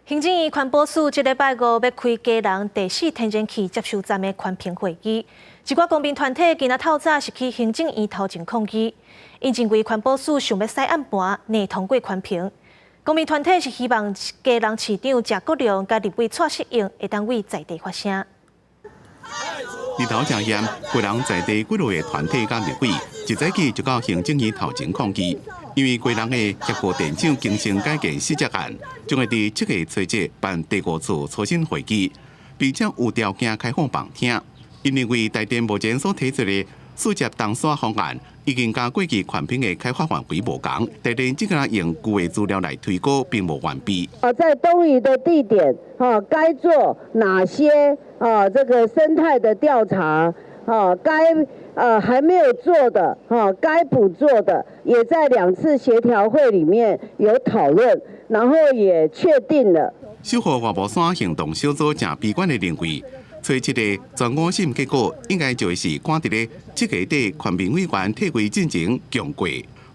行政院环保署这礼拜五要开基隆第4天然气接收站的环评会议，一寡公民团体今仔透早是去行政院头前抗议，因认为环保署想要使暗盘内通过环评。公民团体是希望基隆市长谢国良甲立委蔡适应会当为在地发声。日头正炎，基隆在地几类的团体甲立委一早起就到行政院头前抗议。 因为基隆的协和电厂经营改建细则案，将会伫7月初7办第5次初审会议，并且有条件开放旁听。因认为台电目前所提出的四接东沙方案，已经甲过去环评的开发范围无同，台电只敢用旧的资料来推估，并无完备。在东移的地点，该做哪些这个生态的调查？还没有做的，该补做的，也在2次协调会里面有讨论，然后也确定了。守护外婆山行动小组正悲观的认为，初7的全五审结果应该就会是赶伫咧7月底环评委员退位进程强过。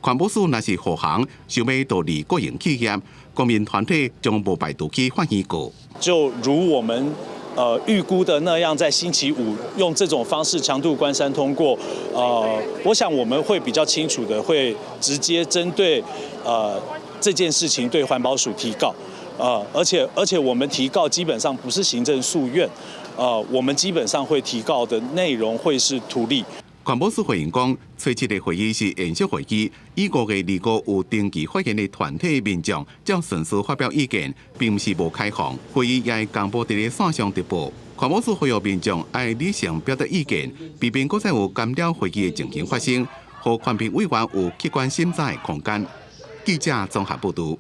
环保署若是护航，想要独立国营企业，公民团体将无排除去反映过。就如我们。预估的那样，在星期5用这种方式强度关山通过，我想我们会比较清楚的，会直接针对这件事情对环保署提告，而且我们提告基本上不是行政诉愿，我们基本上会提告的内容会是图利。 环保署回应讲，初7的会议是延续会议，以5月25有登记发言的团体民众，照顺序发表意见，并不是无开放。会议也会公布伫咧线上直播。环保署呼吁民众爱理性表达意见，避免搁再有干扰会议的情形发生，和环评委员有客观审查的空间。记者综合报道。